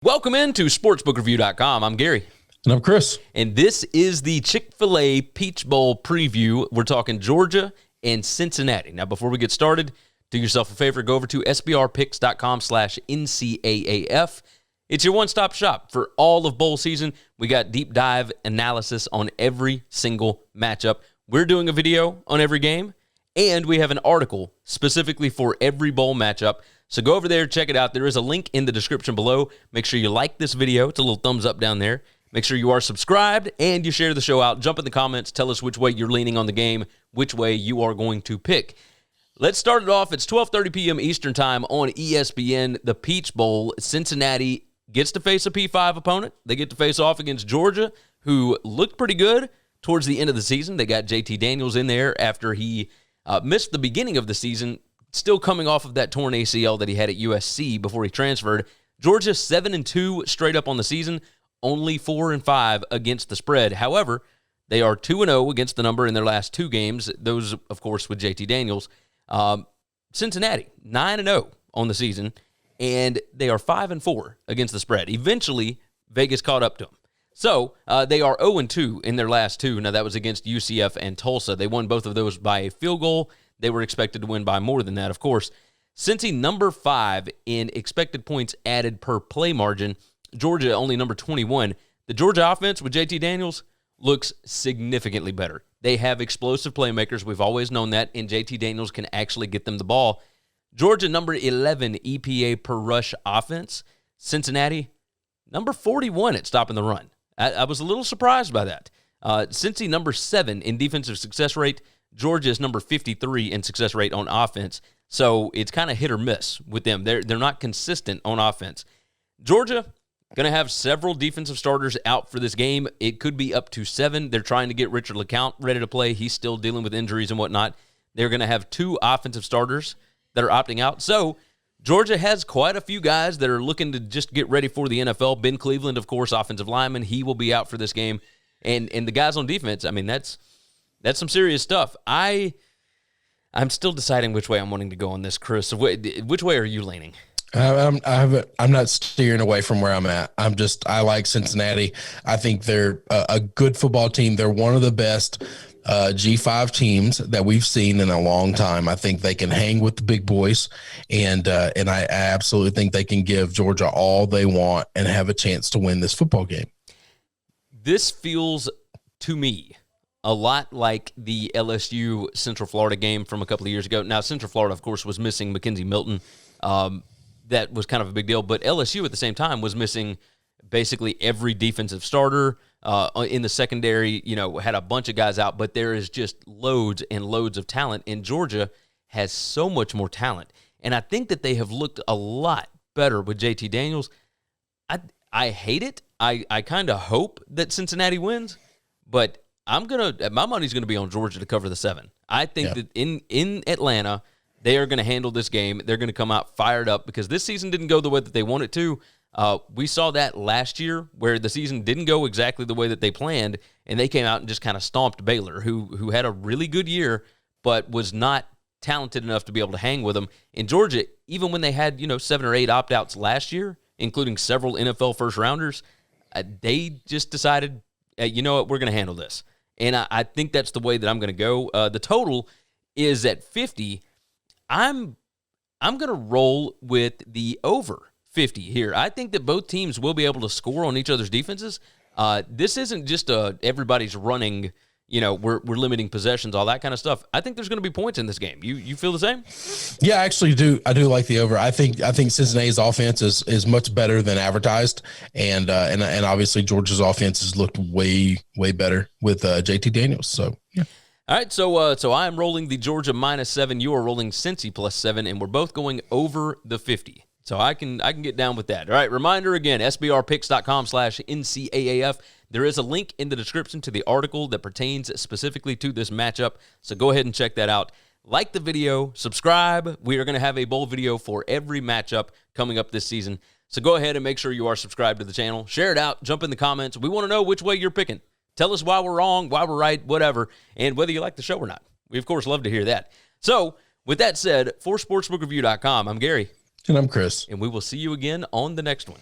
Welcome into sportsbookreview.com. I'm Gary. And I'm Chris. And this is the Chick-fil-A Peach Bowl preview. We're talking Georgia and Cincinnati. Now, before we get started, do yourself a favor. Go over to sbrpicks.com/NCAAF. It's your one-stop shop for all of bowl season. We got deep dive analysis on every single matchup. We're doing a video on every game, and we have an article specifically for every bowl matchup. So go over there, check it out. There is a link in the description below. Make sure you like this video. It's a little thumbs up down there. Make sure you are subscribed and you share the show out. Jump in the comments. Tell us which way you're leaning on the game, which way you are going to pick. Let's start it off. It's 12:30 p.m. Eastern Time on ESPN, the Peach Bowl. Cincinnati gets to face a P5 opponent. They get to face off against Georgia, who looked pretty good towards the end of the season. They got JT Daniels in there after he missed the beginning of the season, still coming off of that torn ACL that he had at USC before he transferred. Georgia 7-2 straight up on the season, only 4-5 against the spread. However, they are 2-0 against the number in their last two games. Those, of course, with JT Daniels. Cincinnati 9-0 on the season, and they are 5-4 against the spread. Eventually, Vegas caught up to them. So they are 0-2 in their last two. Now, that was against UCF and Tulsa. They won both of those by a field goal. They were expected to win by more than that, of course. Cincy number 5 in expected points added per play margin. Georgia only number 21. The Georgia offense with JT Daniels looks significantly better. They have explosive playmakers. We've always known that, and JT Daniels can actually get them the ball. Georgia number 11 EPA per rush offense. Cincinnati number 41 at stopping the run. I was a little surprised by that. Cincy number 7 in defensive success rate. Georgia is number 53 in success rate on offense, so it's kind of hit or miss with them. They're not consistent on offense. Georgia going to have several defensive starters out for this game. It could be up to 7. They're trying to get Richard LeCount ready to play. He's still dealing with injuries and whatnot. They're going to have 2 offensive starters that are opting out. So Georgia has quite a few guys that are looking to just get ready for the NFL. Ben Cleveland, of course, offensive lineman. He will be out for this game. And the guys on defense, I mean, that's some serious stuff. I'm still deciding which way I'm wanting to go on this, Chris. Which way are you leaning? I'm not steering away from where I'm at. I like Cincinnati. I think they're a good football team. They're one of the best G5 teams that we've seen in a long time. I think they can hang with the big boys, and I absolutely think they can give Georgia all they want and have a chance to win this football game. This feels to me a lot like the LSU Central Florida game from a couple of years ago. Now, Central Florida, of course, was missing Mackenzie Milton. That was kind of a big deal. But LSU at the same time was missing basically every defensive starter in the secondary. Had a bunch of guys out. But there is just loads and loads of talent. And Georgia has so much more talent. And I think that they have looked a lot better with JT Daniels. I hate it. I kind of hope that Cincinnati wins. But my money's gonna be on Georgia to cover the 7. I think that in Atlanta, they are gonna handle this game. They're gonna come out fired up because this season didn't go the way that they wanted to. We saw that last year where the season didn't go exactly the way that they planned, and they came out and just kind of stomped Baylor, who had a really good year but was not talented enough to be able to hang with them. In Georgia, even when they had 7 or 8 opt-outs last year, including several NFL first-rounders, they just decided, you know what, we're going to handle this. And I think that's the way that I'm going to go. The total is at 50. I'm going to roll with the over 50 here. I think that both teams will be able to score on each other's defenses. This isn't just everybody's running, we're limiting possessions, all that kind of stuff. I think there's going to be points in this game. You feel the same? Yeah, I actually do. I do like the over. I think Cincinnati's offense is much better than advertised, and obviously Georgia's offense has looked way better with JT Daniels. So yeah. All right, so I am rolling the Georgia -7. You are rolling Cincy +7, and we're both going over the 50. So I can get down with that. All right, reminder again, sbrpicks.com/NCAAF. There is a link in the description to the article that pertains specifically to this matchup, so go ahead and check that out. Like the video, subscribe. We are going to have a bowl video for every matchup coming up this season. So go ahead and make sure you are subscribed to the channel. Share it out. Jump in the comments. We want to know which way you're picking. Tell us why we're wrong, why we're right, whatever, and whether you like the show or not. We, of course, love to hear that. So with that said, for sportsbookreview.com, I'm Gary. And I'm Chris. And we will see you again on the next one.